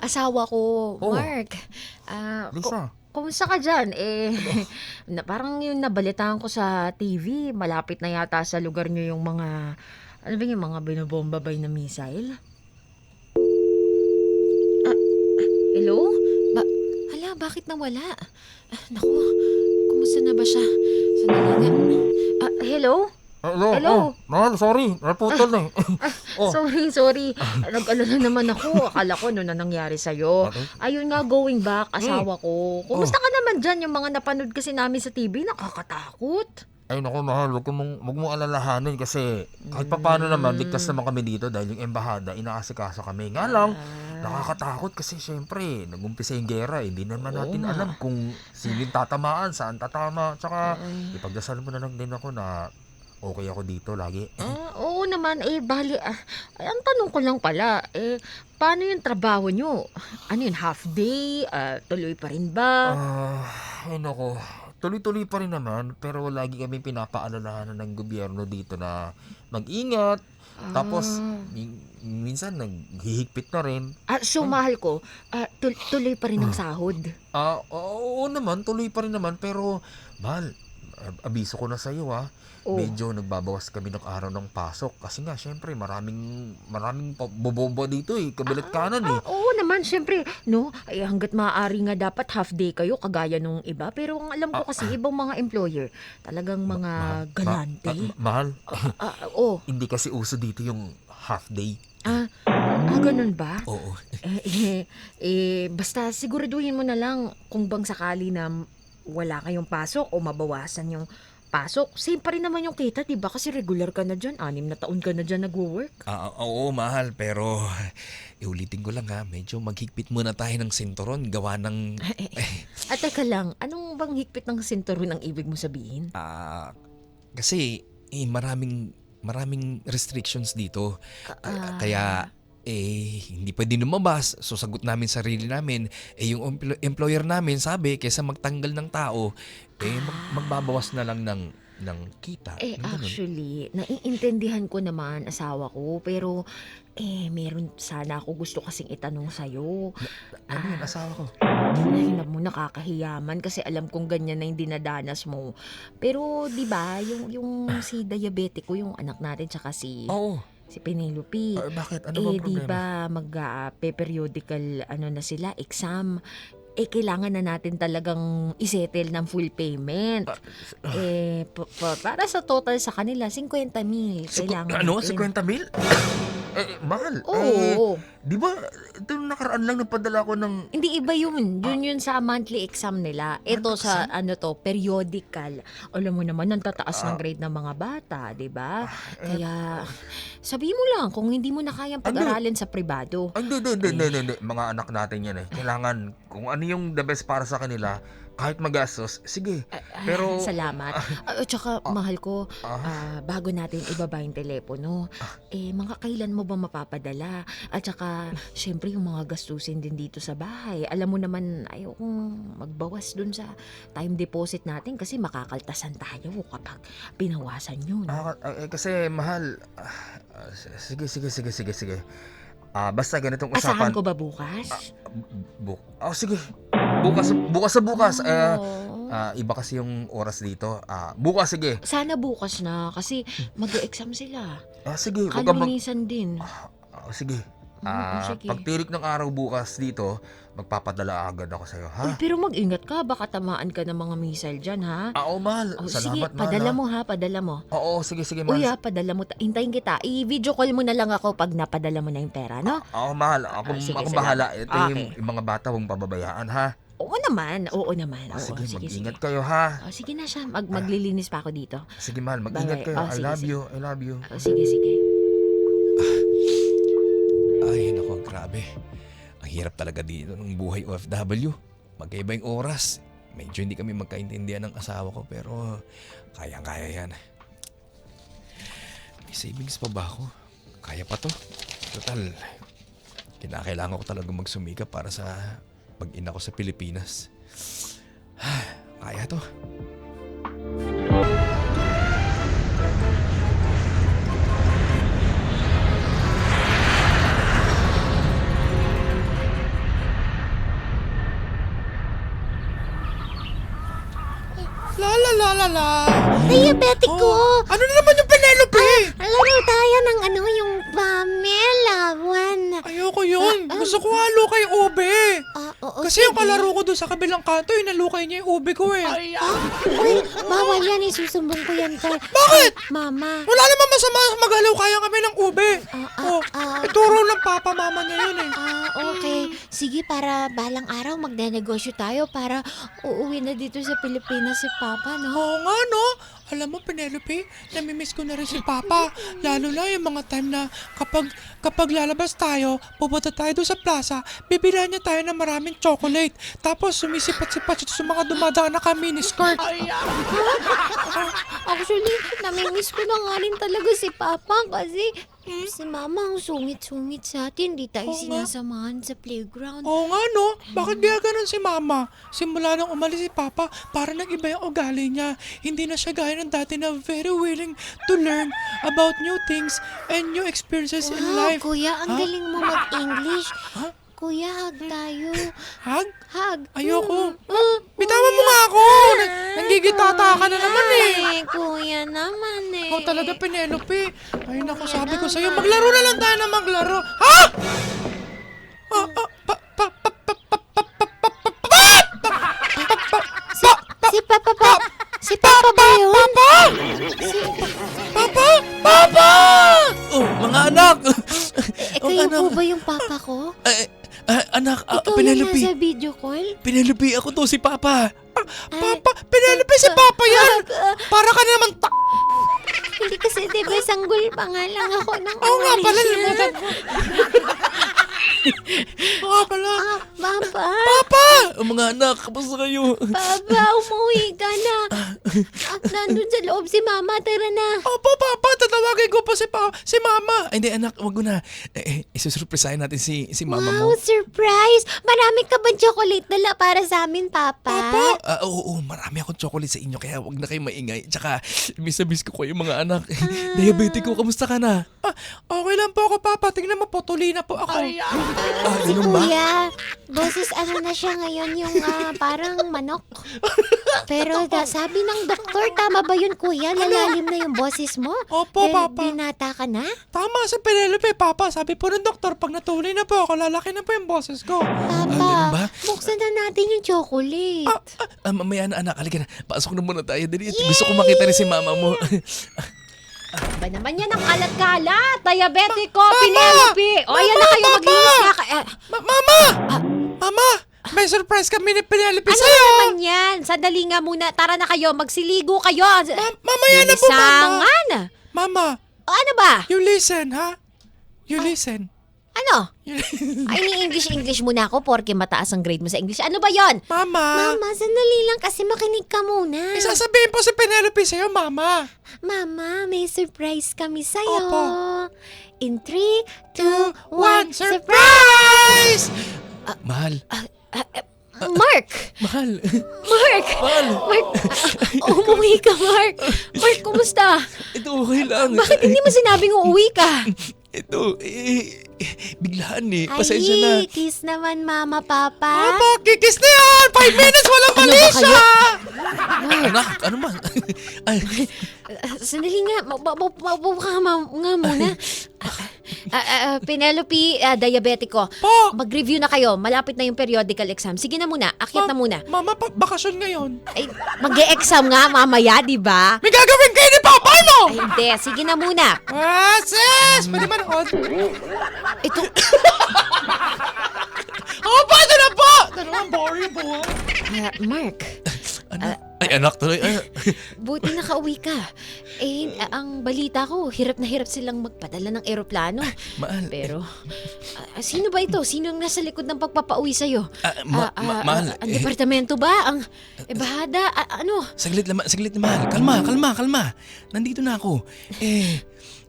asawa ko, Oh, Mark. Ah, Lisa. kumusta ka diyan? Aba, Parang yung nabalitaan ko sa TV, malapit na yata sa lugar niyo yung mga, ano ba yung mga binobomba-bay na missile? Ah, hello? Ba hala, bakit nawala? Naku, kumusta na ba siya? Sandali nga. Hello? hello, Hello? mahal, sorry, naputol na eh. Oh, Sorry, sorry. Nag-alala naman ako. Akala ko ano na nangyari sa'yo. okay. Ayun nga, going back, Hmm, asawa ko. oh. Kumusta ka naman dyan? Yung mga napanood kasi namin sa TV, nakakatakot. Ay naku mahal, wag mong alalahanin kasi kahit papaano naman, ligtas Hmm. naman kami dito dahil yung embahada, inaasikaso kami. Nga lang, Ah, nakakatakot kasi syempre, nag-umpisa yung gera, hindi naman oo natin nga. alam kung sino yung tatamaan, saan tatama. Tsaka, Ay. ipagdasal mo na lang din ako na okay ako dito lagi. Oo naman, bali, ang tanong ko lang pala, paano yung trabaho nyo? Ano yun, half day? Tuloy pa rin ba? Ah, ay naku. Tuloy-tuloy pa rin naman, pero lagi kami pinapaalalahanan ng gobyerno dito na mag-ingat. Tapos, Ah. minsan naghihigpit na rin. So Ay, mahal ko, tuloy pa rin ang sahod? oo naman, tuloy pa rin naman, pero mahal, abiso ko na sa'yo ha. Oh. Medyo nagbabawas kami ng araw ng pasok kasi nga syempre maraming bobobo dito eh, kabilat kanan eh. Oo naman, siyempre, no? Hangga't maaari nga dapat half day kayo, kagaya nung iba. Pero ang alam ko kasi, ibang mga employer, talagang mga Mahal, galante. mahal. Oh, Hindi kasi uso dito yung half day. ah, ganun ba? Oo. Basta siguraduhin mo na lang kung bang sakali na wala kayong pasok o mabawasan yung pasok. Same pa rin naman yung kita, di ba? Kasi regular ka na dyan. 6 na taon ka na dyan nagwo-work. Oo, mahal, pero iulitin ko lang ha, medyo maghigpit muna tayo ng sinturon gawa ng Teka lang, anong bang higpit ng sinturon ang ibig mo sabihin? kasi maraming restrictions dito. Ah, Kaya hindi pwede lumabas. So sagot namin sarili namin, yung employer namin sabi kaysa magtanggal ng tao, magbabawas na lang ng kita. Yung ganun. actually, naiintindihan ko naman asawa ko, pero meron sana ako gusto kasing itanong sa'yo. Ano yun, Ah, asawa ko? Ay, naku, nakakahiyaman kasi alam kong ganyan na yung dinadanas mo. Pero 'di ba, yung si diabetic ko, yung anak natin tsaka Oo. si Penelope, Bakit? Ano bang 'di problema? ba periodical ano na sila, exam. Kailangan na natin talagang isettle ng full payment. Para sa total sa kanila, 50,000 kailangan Ano? natin. 50,000? Mahal. Oo. Di ba, ito nakaraan lang nagpadala ko ng... Hindi iba yun. Yun sa monthly exam nila. Ito Monthly sa exam? periodical. Alam mo naman, ang tataas ng grade ng mga bata, di ba? eh, Kaya, sabi mo lang kung hindi mo na kayang Hindi. pag-aralin sa pribado. Hindi. Mga anak natin yan eh. Kailangan, kung ano yung the best para sa kanila, kahit magastos, sige. Pero, Salamat. At saka, mahal ko, ah, bago natin ibaba yung telepono, mga kailan mo ba mapapadala? At saka, syempre, yung mga gastusin din dito sa bahay. Alam mo naman, ayaw kong magbawas dun sa time deposit natin kasi makakaltasan tayo kapag binawasan yun. kasi mahal, sige. Basta ganitong Asahan usapan. ko ba bukas? Sige. Bukas. Oo. Iba kasi yung oras dito. Bukas, sige. Sana bukas na kasi mag-exam sila. Sige, wag kang Kalinisan din. sige. Sige. Pagtirik ng araw bukas dito, magpapadala agad ako sa'yo, Uy, ha? pero mag-ingat ka, baka tamaan ka ng mga missile dyan, ha? Oo, mahal. Sige, Salamat, mahal. padala mo ha, padala mo. Oo, sige, Uy mahal. padala mo. Hintayin kita. I-video call mo na lang ako pag napadala mo na yung pera, no? Oo, mahal. Ako Sige, bahala. salamat. Ito Okay. yung mga bata huwag pababayaan, ha? Oo naman, oo naman. Oo, Sige, sige. mag-ingat kayo, ha? Sige na siya, maglilinis pa ako dito. Sige, mahal. Mag-ingat Bye-bye. kayo. I Sige, love sige. you. I love you. Sige. Ay, nako, grabe. Ang hirap talaga dito ng buhay OFW. Magkaiba yung oras. Medyo hindi kami magkaintindihan ng asawa ko pero kayang-kaya yan. May savings pa ba ako? Kaya pa to. Total, kinakailangan ko talaga magsumikap para sa pag-ina ko sa Pilipinas. Kaya to. la. Diabetic ko. Ano na naman yung Penelope? Laro tayo ng yung Pamela one. Ayoko yun. Gusto ko halo kay ube. Oo, Kasi yung sige. kalaro ko doon sa kabilang kanto, inalukay niya yung ube ko eh. Uy, bawal yan. Isusumbong ko yan kay... Bakit? Mama. Wala naman masama maghalaw kaya kami ng ube. Ituro ng papa mama niya yun eh. Okay. Sige, para balang araw magnenegosyo tayo para uuwi na dito sa Pilipinas si Papa, no? Oo nga no. Alam mo Penelope, namimiss ko na rin si Papa. Lalo na yung mga time na kapag lalabas tayo, pupunta tayo doon sa plaza, bibilihan niya tayo ng maraming chocolate. Tapos sumisipat-sipat siya sa mga dumadaan na miniskirt. Actually, namimiss ko na nga rin talaga si Papa kasi si Mama ang sungit-sungit sa atin. Di tayo Oo nga. sinasamahan sa playground. Oo nga no, bakit kaya ganun si Mama? Simula nang umalis si Papa, para nag-iba yung ugali niya. Hindi na siya gaya ng dati na very willing to learn about new things and new experiences in Wow, life. Kuya, ang Ha? galing mo mag-English. Ha? Kuya, hug tayo. Hug? Hug. Ayoko. Bitawan mo nga ako. Nanggigitata ka na naman eh. Ay, kuya naman eh. Ikaw talaga Penelope. Ay naku, Kuya sabi ko naman. sa'yo, maglaro na lang tayo na maglaro. Ha? Si Papa ba? Si Papa ba yun? Papa! Papa! Papa! Oh, mga anak! Kayo po ba yung Papa ko? Anak, Ikaw Penelope. yung nasa video call? Penelope, ako to si Papa. Papa, Penelope, si Papa yan. Para ka na naman Hindi kasi diba sanggol pa nga lang ako ng Oo nga pala, limutan ko. Oo nga pala. Papa, Papa! Mga anak, kamusta kayo? Papa, umuwi ka na. Nandun sa loob si Mama, tara na. Opo, Papa, tatawagin ko pa si Mama. Ay, hindi, anak, wag mo na. Isusurpresahin natin si Mama Wow, mo. surprise! Marami ka ba chocolate dala para sa amin, Papa? Papa? Oo, marami akong chocolate sa inyo, kaya wag na kayo maingay. Tsaka, miss na miss ko kayo mga anak. Diabetic ko, kamusta ka na? Okay lang po ako, Papa. Tingnan mo, putuli na po ako. Si Ganun ba? Kuya, boses ano na siya ngayon yung parang manok. Pero sabi ng doktor, tama ba yun Kuya? Lalalim na yung boses mo? Opo, Papa. Binata ka na? Tama si Penelope, Papa. Sabi po ng doktor, pag natuloy na po ako, lalaki na po yung boses ko. Papa, ganun ba? buksan na natin yung chocolate. Mamaya na, anak. Halika na. Pasok na muna tayo. Dali. Gusto ko makita rin si Mama mo. Ba naman yan ang kalat-kalat? Diabetic ko, Penelope. O, ayan na kayo, maglinis na kayo. Mama! Mama! May surprise kami ni Penelope Ano sa'yo! naman yan? Sandali nga muna. Tara na kayo, magsiligo kayo. Mamaya na po, Mama! Bilisangan. Mama, O, ano ba? you listen, ha? You listen. Ano? Ay, ni-English muna ako porque mataas ang grade mo sa English. Ano ba yon? Mama! Mama, sandali lang kasi makinig ka muna. Isasabihin po si Penelope sa'yo, Mama! Mama, may surprise kami sa'yo. Opo. In 3, 2, 1, Surprise! Mahal. Mark! Mahal. Mark! Mahal. Mark! Umuwi ka, Mark! Mark, kumusta? Ito, okay lang. Bakit hindi mo sinabing uuwi ka? Ito, biglaan eh. Pasensya na. Ay, kiss naman Mama, Papa. Opo, kikis na yan! 5 minutes, walang Ano mali ba siya! kayo? Anak, ano ba? Ay, Sandali nga, maupo ka nga muna. Penelope, diabetic ko. Po! Mag-review na kayo. Malapit na yung periodical exam. Sige na muna, akyat na muna. Mama, bakasyon ngayon. Ay, mag-e-exam nga mamaya, di ba? May gagawin kayo ni Papa, no? Ay, hindi. Sige na muna. Sis! Pwede manood? Ito, Opo, ito na po! Ito naman, boring po. Mark, Ay, anak tuloy. buti nakauwi ka. Eh, ang balita ko, hirap na hirap silang magpadala ng eroplano. Mahal. Pero, sino ba ito? Sino ang nasa likod ng pagpapauwi sa'yo? Mahal. Ang departamento ba? Ang bahada? Ano? Saglit lang, mahal. Kalma. Nandito na ako.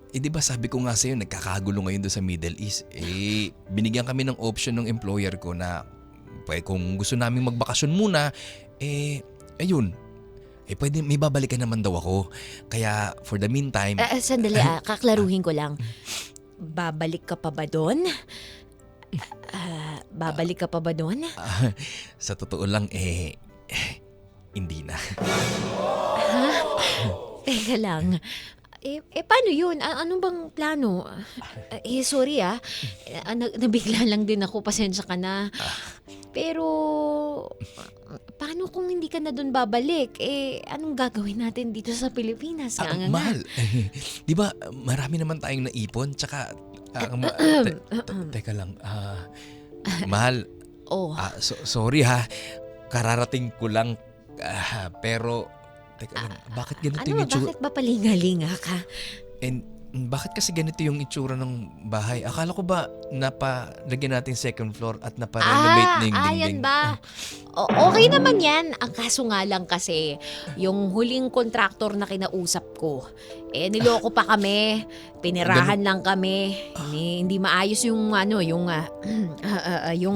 Di ba sabi ko nga sa'yo, nagkakagulo ngayon doon sa Middle East. Binigyan kami ng option ng employer ko na kung gusto namin magbakasyon muna, ayun. Pwede, may babalikan naman daw ako. Kaya, for the meantime... Sandali, kaklaruhin ko lang. Babalik ka pa ba doon? Babalik ka pa ba doon? sa totoo lang, hindi na. Ha? Teka lang. Paano yun? Ano bang plano? Sorry nabigla lang din ako. Pasensya ka na. Pero, paano kung hindi ka na doon babalik? Anong gagawin natin dito sa Pilipinas? Mahal, di ba marami naman tayong naipon? Tsaka, teka lang, mahal, sorry ha, kararating ko lang, pero, teka lang, bakit ganito yung itsura? Bakit ba palingalinga ka? And bakit kasi ganito yung itsura ng bahay? Akala ko ba napalagyan natin second floor at naparenovate na yung dingding? Yan ba? Okay naman yan. Ang kaso nga lang kasi, yung huling kontraktor na kinausap ko, niloko pa kami. Pinirahan lang kami. Hindi maayos yung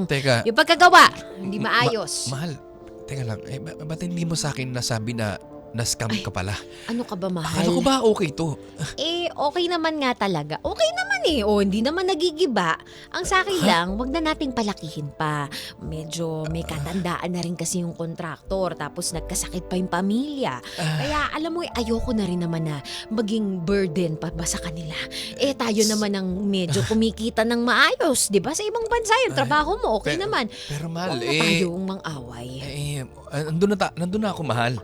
Teka, yung pagkagawa. Hindi maayos. mahal, teka lang, ba't hindi mo sa akin nasabi na na-scam ka pala? Ano ka ba, mahal? Akala ko ba okay to? Okay naman nga talaga. Okay naman hindi naman nagigiba. Ang sa akin lang, wag na nating palakihin pa. Medyo may katandaan na rin kasi yung kontraktor. Tapos nagkasakit pa yung pamilya. Kaya alam mo, ayoko na rin naman na maging burden pa ba sa kanila. Tayo naman ang medyo kumikita ng maayos. Diba? Sa ibang bansa yung trabaho mo, okay naman. Pero mahal, Huwag na tayong mang-away. nandun na ako, mahal.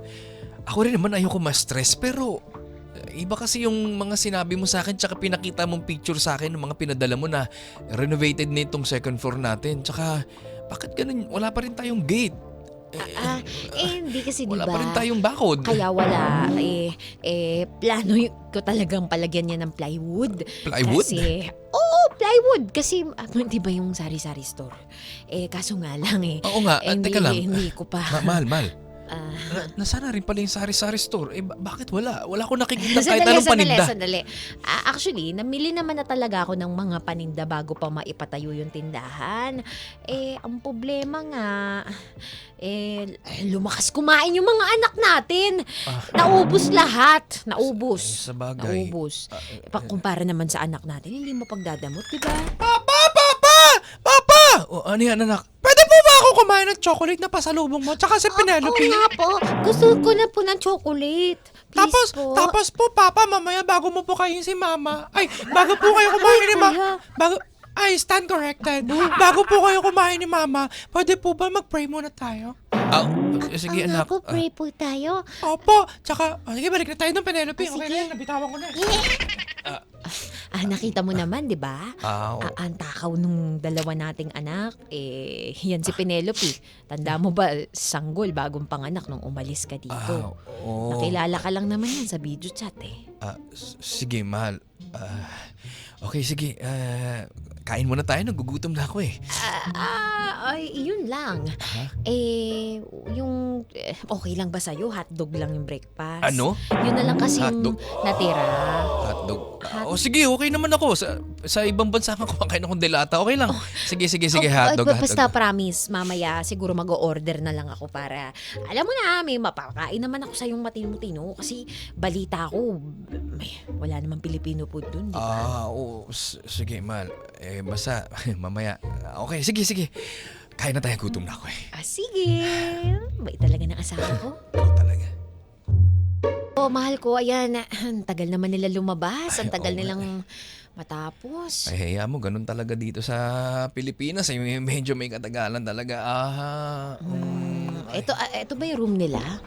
Ako rin naman ayoko ma-stress, pero iba kasi yung mga sinabi mo sa akin tsaka pinakita mong picture sa akin ng mga pinadala mo na renovated na itong second floor natin. Tsaka bakit ganun? Wala pa rin tayong gate. Hindi kasi diba? Wala pa rin tayong bakod. Kaya wala. Plano ko talagang palagyan niya ng plywood. Plywood? Plywood. Kasi, di ba yung sari-sari store? Kaso nga lang Oo nga, teka lang. Hindi ko pa. Mahal. Nasana rin pala yung sari-sari store. Bakit wala? Wala ko nakikita kahit anong paninda. Sandali. Actually, namili naman na talaga ako ng mga paninda bago pa maipatayo yung tindahan. Ang problema nga, lumakas kumain yung mga anak natin. Naubos lahat. Naubos. Sa bagay. Naubos. Pagkumpara naman sa anak natin, hindi mo pagdadamot, di ba? Papa! Ano yan, anak? Pwede po ba ako kumain ng chocolate na pasalubong mo? Tsaka si Penelope? Oo nga po. Gusto ko na po ng chocolate. Please Tapos po, Papa, mamaya bago mo po kain si Mama. Bago po kayo kumain ni Mama. Stand corrected. Bago po kayo kumain ni Mama, pwede po ba mag-pray muna tayo? Sige, anak. Ako, pray po tayo. Opo. Tsaka, sige, balik na tayo ng Penelope. Okay na yan, nabitawan ko na. Nakita mo naman, di ba? Oo. Ang takaw nung dalawa nating anak, yan si Penelope. Tanda mo ba, sanggol, bagong panganak nung umalis ka dito. Nakilala ka lang naman yan sa video chat Sige, mahal. Okay, sige. Kain muna tayo, nagugutom na ako Yun lang. Okay lang ba sa'yo? Hotdog lang yung breakfast? Ano? Yun na lang kasi yung Hotdog? natira. Hotdog. Sige, okay naman ako. Sa ibang bansa nga kumakain akong delata. Okay lang. Sige, hotdog. Basta promise, mamaya siguro mag-o-order na lang ako para, alam mo na, may mapakain naman ako sa yung matino-tino kasi balita ko, wala namang Pilipino food dun, di ba? Sige, mahal. Basta, mamaya. Okay, sige. Kain na tayo, gutom na ako Sige. Bait talaga ng asawa ko. Oo, talaga. Mahal ko, ayan, ang tagal naman nila lumabas, ang tagal nilang matapos. Hayaan mo, ganun talaga dito sa Pilipinas. Medyo may katagalan talaga. Ito ba yung room nila?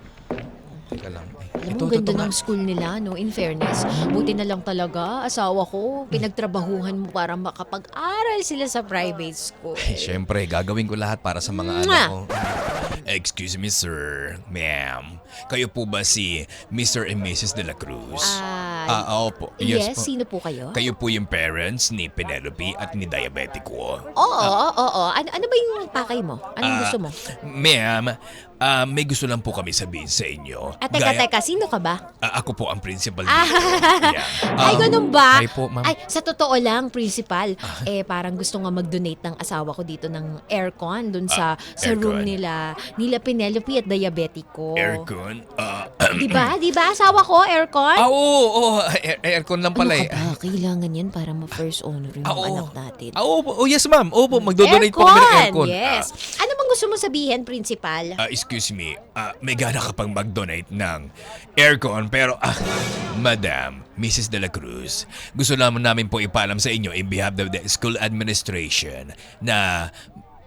Teka lang. Alam mo, ganda ng school nila, no? In fairness, buti na lang talaga, asawa ko, pinagtrabahuhan mo para makapag-aral sila sa private school. Siyempre, gagawin ko lahat para sa mga anak ko. Excuse me, sir, ma'am. Kayo po ba si Mr. and Mrs. De La Cruz? Opo. Yes, po. sino po kayo? Kayo po yung parents ni Penelope at ni Diabetico. Oo. Ano ba yung pakay mo? Anong gusto mo? Ma'am, may gusto lang po kami sabihin sa inyo. Teka, sino ka ba? Ako po ang principal dito. Ay, ganun ba? Ay po, ma'am. Ay, sa totoo lang, principal, parang gusto nga mag-donate ng asawa ko dito ng aircon dun sa room nila Penelope at Diabetico. Aircon? Diba? Asawa ko, aircon? Oo, aircon lang pala Ano ka ba? Kailangan yan para ma-first honor yung mga anak natin. Yes, ma'am. Opo, magdodonate po kami ng aircon. Yes. Ano bang gusto mo sabihin, principal? Excuse me, may gana ka pang mag-donate ng aircon pero Madam, Mrs. De La Cruz, gusto namin po ipaalam sa inyo in behalf of the school administration na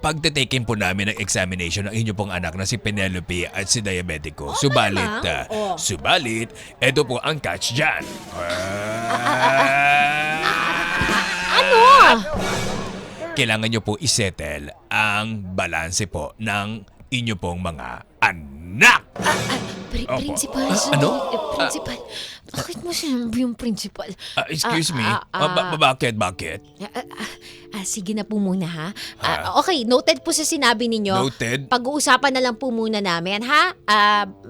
pagtitakin po namin ng examination ng inyo pong anak na si Penelope at si Diabetico. Subalit, subalit, eto po ang catch dyan. Ano? Kailangan nyo po isettle ang balanse po ng inyo pong mga anak. Opo. Principal, Ano? principal. Bakit mo sinabi yung principal? Excuse me, bakit? Sige na po muna, ha? Okay, noted po sa sinabi ninyo. Noted? Pag-uusapan na lang po muna namin, ha?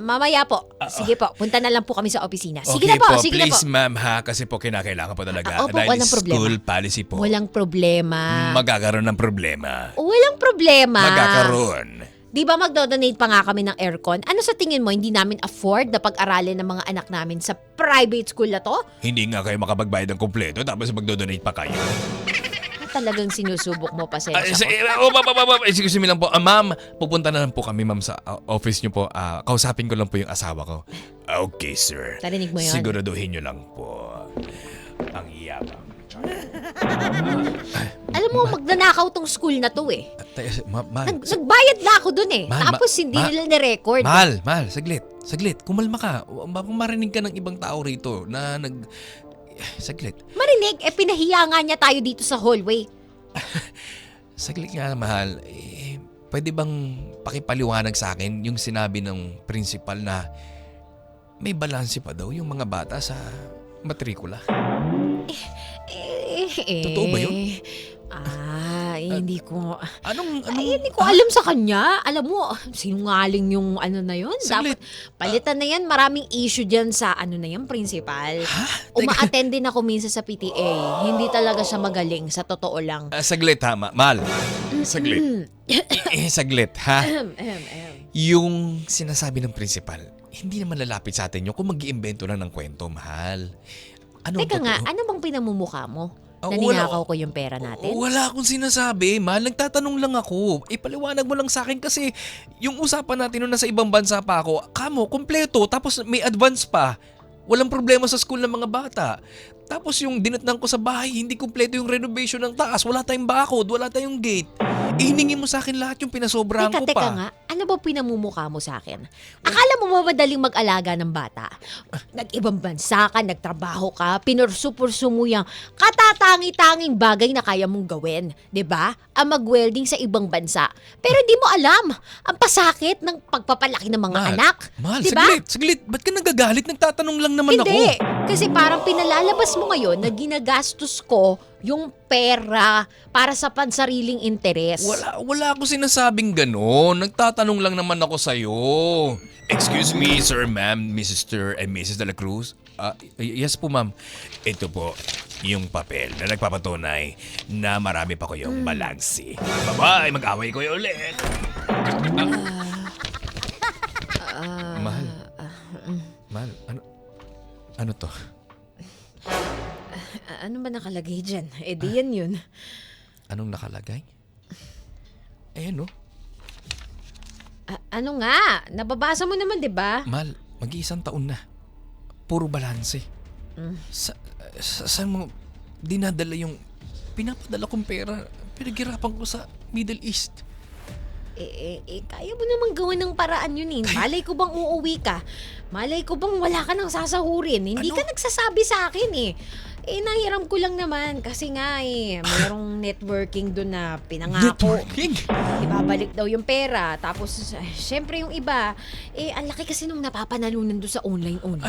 Mamaya po. Sige po, punta na lang po kami sa opisina. Sige Okay na po, po, sige na po. please ma'am ha, kasi po kinakailangan po talaga. Opo, dahil walang problema. school policy po. Walang problema. Magkakaroon ng problema. Walang problema. Magkakaroon. Di ba magdodonate pa nga kami ng aircon? Ano sa tingin mo, hindi namin afford na pag-aralin ng mga anak namin sa private school na to? Hindi nga kayo makapagbayad ng kompleto tapos magdodonate pa kayo. Talagang sinusubok mo pa sa Excuse me lang po. Ma'am, pupunta na lang po kami ma'am sa office niyo po. Kausapin ko lang po yung asawa ko. Okay, sir. Narinig mo yun? Siguraduhin niyo lang po. Ang iyabang. Alam mo, magnanakaw tong school na to eh. Mahal. Nagbayad na ako dun eh. Mahal, Tapos hindi nila ni-record. Mahal, saglit. Kumalma ka. Marinig ka ng ibang tao rito na saglit. Marinig, pinahiya nga niya tayo dito sa hallway. Saglit nga, mahal. Pwede bang pakipaliwanag sa akin yung sinabi ng principal na may balanse pa daw yung mga bata sa matrikula? Totoo ba yun? Hindi ko... Anong hindi ko alam sa kanya. Alam mo, sinungaling yung ano na yun. Saglit. Dapat palitan na yan. Maraming issue dyan sa ano na yan, principal. Ha? Uma-attend din ako minsan sa PTA. Hindi talaga siya magaling, sa totoo lang. Saglit ha, mahal. Saglit. Saglit ha. Yung sinasabi ng principal, hindi naman lalapit sa atin yun kung mag-iimbento lang ng kwento, mahal. Teka nga, ano bang pinamumukha mo? Wala. Naninakaw ko yung pera natin? Wala akong sinasabi, mahal. Nagtatanong lang ako. Paliwanag mo lang sa akin kasi yung usapan natin nung nasa ibang bansa pa ako, kamo, kompleto, tapos may advance pa. Walang problema sa school ng mga bata. Tapos yung dinatnan ko sa bahay, hindi kompleto yung renovation ng taas. Wala tayong bakod, wala tayong gate. Hiningi mo sa akin lahat yung pinasobrahan ko pa. Teka nga, ano ba pinamumukha mo sa akin? Akala mo madaling mag-alaga ng bata? Nag-ibang bansa ka, nagtrabaho ka, pinursu-pursu mo yung katatangi-tanging bagay na kaya mong gawin. 'Di ba? Ang mag-welding sa ibang bansa. Pero di mo alam ang pasakit ng pagpapalaki ng mga anak. Mahal, diba? saglit. Ba't ka nagagalit? Nagtatanong lang naman ako. Hindi. Kasi parang pinalalabas mo ngayon na ginagastos ko yung pera para sa pansariling interes. Wala ako sinasabing gano'n. Nagtatanong lang naman ako sa'yo. Excuse me, sir, ma'am, Mr. and Mrs. De La Cruz. Yes po, ma'am. Ito po yung papel na nagpapatunay na marami pa ko yung balansi. Bye-bye! Mag-away ko ulit! Mahal. Mahal, ano to? Ano ba nakalagay dyan? Di yan yun. Anong nakalagay? No? Ano nga? Nababasa mo naman, di ba? Mahal, mag-iisang taon na. Puro balanse. Saan mo dinadala yung pinapadala kong pera? Pinaghirapan ko sa Middle East. Kaya mo naman gawin ng paraan yun eh. Malay ko bang uuwi ka? Malay ko bang wala ka nang sasahurin? Hindi ka nagsasabi sa akin eh. Nahiram ko lang naman kasi nga mayroong networking doon na pinangako. Networking? Ibabalik daw yung pera. Tapos, syempre yung iba, ang laki kasi nung napapanalunan doon sa online. Ano?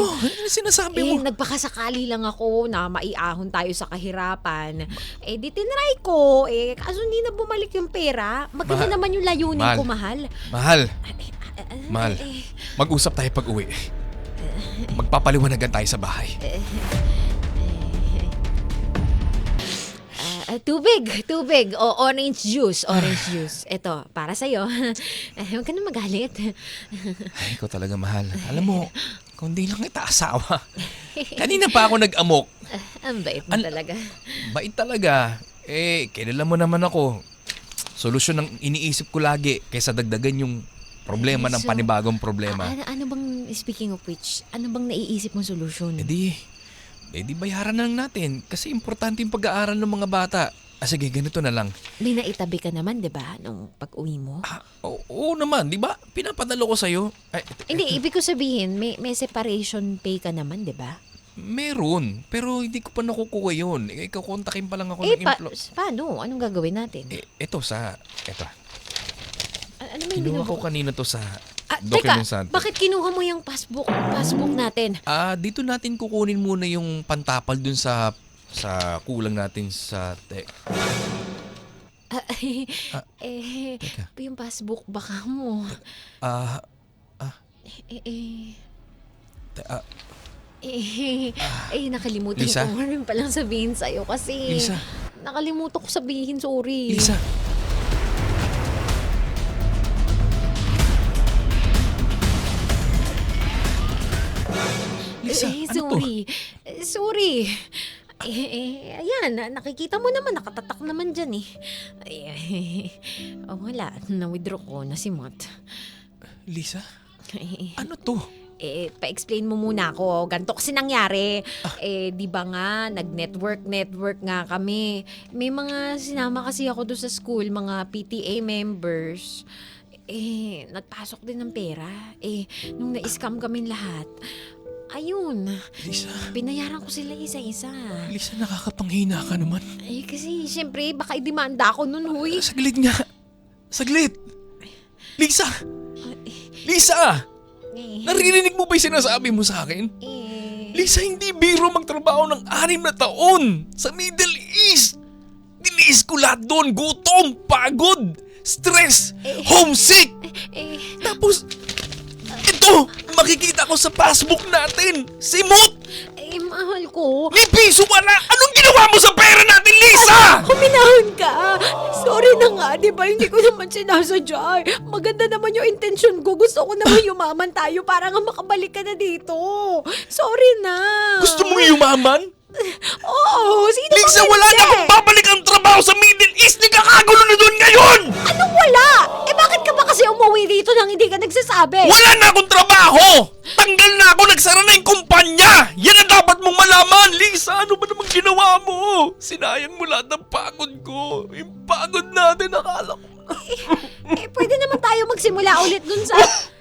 Ano sinasabi mo? Nagpakasakali lang ako na maiahon tayo sa kahirapan. Di tinry ko. Kaso hindi na bumalik yung pera. Maganda naman yung layunin ko, mahal. Mahal. Mag-usap tayo pag-uwi. Magpapaliwanagan tayo sa bahay. Tubig. Orange juice. Ito, para sa'yo. Huwag ka na magalit. Ay, ikaw talaga, mahal. Alam mo, kung di lang kita asawa. Kanina pa ako nag-amok. Ang bait mo talaga. Bait talaga. Kilala mo naman ako. Solusyon ang iniisip ko lagi kaysa dagdagan yung problema ng So, panibagong problema. Ano bang, speaking of which, ano bang naiisip mong solusyon? Eh di bayaran na lang natin kasi importante yung pag-aaral ng mga bata. Sige, ganito na lang. May naitabi ka naman, di ba, nung pag-uwi mo? Oo naman, di ba? Pinapadalo ko sa'yo. Hindi, ibig ko sabihin, may separation pay ka naman, di ba? Meron, pero hindi ko pa nakukuha yun. Ikakontakin pa lang ako ng Paano? Anong gagawin natin? Eto. Ano may Kinuha ko kanina to sa Teka, Document Center. bakit kinuha mo yung passbook natin? Dito natin kukunin muna yung pantapal dun sa kulang natin sa teka. Yung passbook baka mo. Ah, Nakalimutan Lisa? ko rin palang sabihin sa'yo kasi Lisa? nakalimutan ko sabihin, sorry. Lisa. Lisa, ano to? Sorry. Ayan, nakikita mo naman, nakatatak naman dyan eh. Wala, na-withdraw ko, nasimot. Lisa? Ano to? Pa-explain mo muna ako. Ganito kasi nangyari. Di ba nga, nag-network nga kami. May mga sinama kasi ako doon sa school, mga PTA members. Nagpasok din ng pera. Nung na-scam kami lahat, ayun, Lisa? binayaran ko sila isa-isa. Lisa, nakakapanghina ka naman. Kasi siyempre, baka idemanda ako nun, huy. Saglit nga. Saglit. Lisa! Lisa! Naririnig mo ba yung sinasabi mo sa akin? Lisa, hindi biro magtrabaho ng 6 na taon sa Middle East. Diniis ko lahat doon. Gutom, pagod, stress, homesick. Tapos, ito, makikita ko sa passbook natin. Simot! Mahal ko. May piso wala. Anong ginawa mo sa pera natin, Lisa? Huminahon ka! Sorry na nga, di ba? Hindi ko naman sinasadya. Maganda naman yung intention ko. Gusto ko naman yumaman tayo para nga makabalik ka na dito. Sorry na. Gusto mong yumaman? Oo, sino Lisa, ba wala na akong babalik ang trabaho sa Middle East. Nagkakagulo na doon ngayon! Anong wala? Bakit ka ba kasi umuwi dito nang hindi ka nagsasabi? Wala na akong trabaho! Tanggal na ako, nagsara na yung kumpanya! Yan ang dapat mong malaman! Lisa, ano ba namang ginawa mo? Sinayang mo lahat ng pagod ko. Yung pagod natin, akala ko. Pwede naman tayo magsimula ulit dun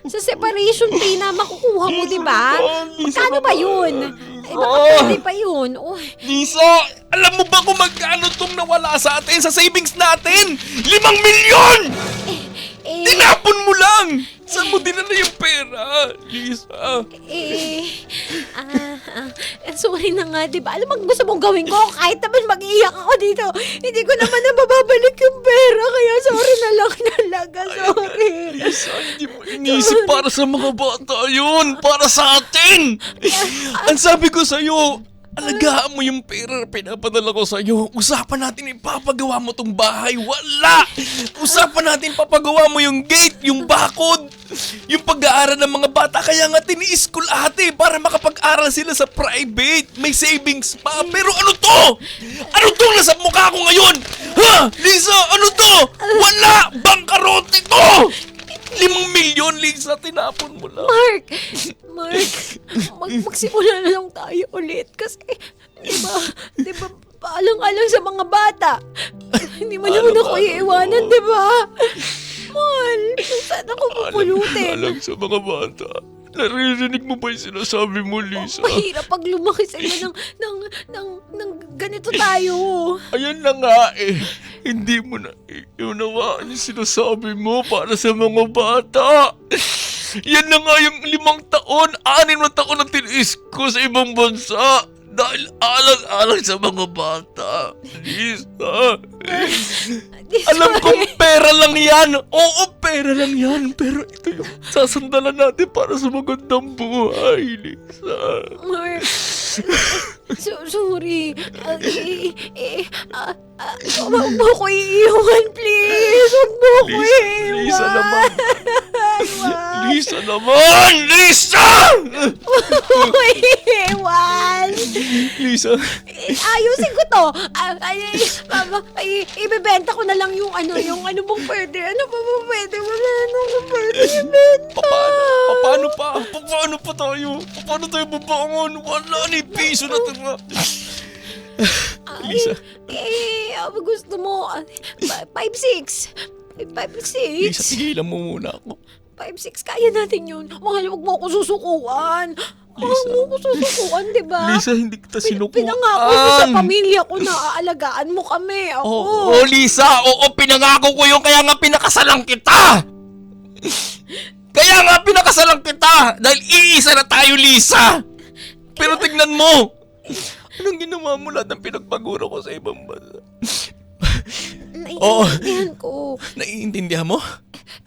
sa separation pay na makukuha mo, di ba? Magkano ba yun? Baka pwede pa yun. Lisa, alam mo ba kung magkano itong nawala sa atin sa savings natin? 5 milyon! Tinapon mo lang! Saan mo dinala yung pera, Lisa? Sorry na nga, di ba? Alam mo, gusto mong gawin ko kahit naman mag-iiyak ako dito. Hindi ko naman na mababalik yung pera, kaya sorry na lang talaga, sorry. Lisa, hindi mo inisip para sa mga bata yun! Para sa atin! Ang sabi ko sa'yo, alagaan mo yung pera na pinapadala ko sa'yo. Usapan natin ipapagawa mo tong bahay. Wala! Usapan natin papagawa mo yung gate, yung bakod, yung pag-aaral ng mga bata. Kaya nga tiniis ko lahat para makapag-aral sila sa private. May savings pa. Pero ano to? Ano to nasa mukha ko ngayon? Ha? Lisa, ano to? Wala! Bangkarote to! 5 milyon, Lisa, tinapon mo lang. Mark, magsimula na lang tayo ulit kasi, di ba, paalang-alang sa mga bata. Hindi mo naman ako iiwanan, di ba? Mahal, saan ako pupulutin? Alam sa mga bata. Naririnig mo ba yung sinasabi mo, Lisa? Mahirap pag lumaki sila ng ganito tayo. Ayan na nga Hindi mo na iunawaan yung sinasabi mo para sa mga bata. Yan na nga yung 5 taon, 6 na taon na tiniis ko sa ibang bansa. Dahil alang-alang sa mga bata. Lisa. Alam kong pera lang yan. Oo, pera lang yan. Pero ito yung sasandalan natin para sa magandang buhay, Lisa. Mark, sorry. Huwag mo ko iiwan, please. Huwag mo ko iiwan. Lisa naman. Lisa naman! Lisa! Huwag mo ko iiwan. Lisa. Ayusin ko to. ibebenta ko na lang yung ano bang pwede? Ano pa ba pwede? Wala nang pwede ibenta. Paano pa tayo? Paano tayo babangon? Wala ni piso na tira. Lisa. Gusto mo, 5-6. 5-6. Lisa, tigilan mo muna ako. 5-6, kaya natin yun. Mahal, huwag mo ako susukuan. Huwag mo ako susukuan, di ba? Lisa, hindi kita sinukuan. Pinangako ko sa pamilya ko na aalagaan mo kami. Ako. Oo, Lisa. Oo, pinangako ko yun. Kaya nga pinakasalang kita. Dahil iisa na tayo, Lisa. Pero tignan mo. Anong ginawa mo lahat ng pinagpaguro ko sa ibang bansa? Naiintindihan ko. Naiintindihan mo?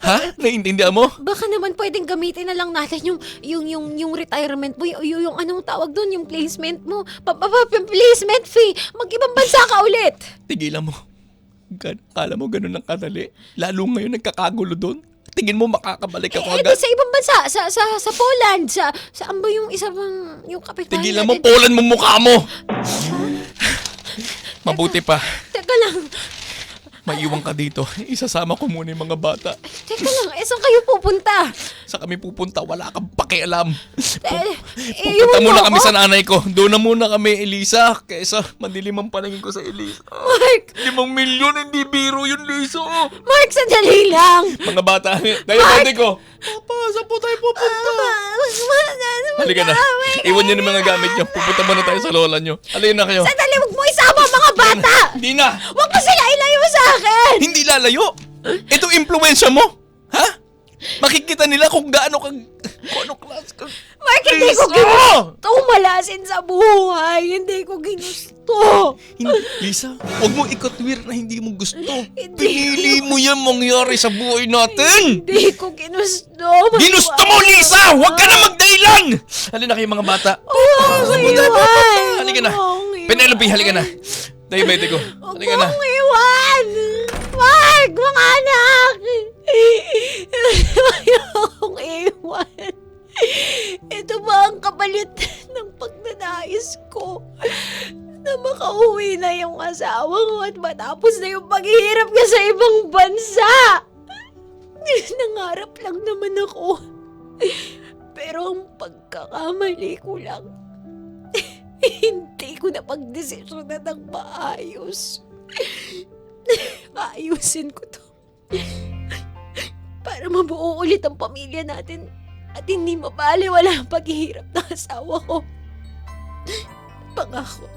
Ha? Naiintindihan mo? Baka naman pwedeng gamitin na lang natin yung retirement mo, yung anong tawag doon, yung placement mo. Placement fee. Mag-ibang bansa ka ulit. Tigilan mo. Kala mo ganun ang kadali? Lalo ngayon nagkakagulo doon. Tingin mo makakabalik ako agad? Sa ibang bansa, sa Poland, saan ba yung isa bang, yung kapitbahay Tigilan mo, natin? Poland mo mukha mo! Mabuti pa. Teka lang. Maiwan ka dito. Isasama ko muna yung mga bata. Teka lang, saan kayo pupunta? Sa kami pupunta, wala kang pakialam. Pupunta Iwan mo muna kami ako? sa nanay ko. Doon na muna kami, Elisa. Kesa madilim ang paningin ko sa Elisa. Mark! 5 milyon, hindi biro yun, Lisa. Mark, sandali lang! Mga bata, tayo pwede ko. Papa, saan po tayo pupunta? Halika na. Iwan niyo ng mga gamit niyo. Pupunta muna tayo sa lola niyo. Halika na kayo. Sandali, huwag mo isama ang mga bata! Hindi na. Huwag mo sila ilayo sa akin! Hindi lalayo. Ito impluensya mo. Ha? Makikita nila kung anong klase ka. Mark, hindi ko Lisa! ginusto umalasin sa buhay. Hindi ko ginusto. Lisa, huwag mo ikatwir na hindi mo gusto. Pinili mo yan mangyari sa buhay natin. Hindi ko ginusto. Ginusto mo, Lisa! Huwag ka na magdahilan! Halina kayo mga bata. Iwan! Halika na. Penelope, halika na. Diabete ko. Halika na. Huwag mong iwan! Mark, mga anak! Ayokong iwan. Ito ba ang kapalit ng pagnanais ko? Na makauwi na yung asawa ko at matapos na yung paghihirap ka sa ibang bansa. Nangarap lang naman ako. Pero ang pagkakamali ko lang, hindi ko na pagdesisyonan ng maayos. Ayusin ko to. Para mabuo ulit ang pamilya natin at hindi mabaliwala ang paghihirap ng asawa ko. Pangako.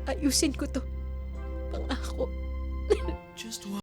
Ayusin ko to. Pangako.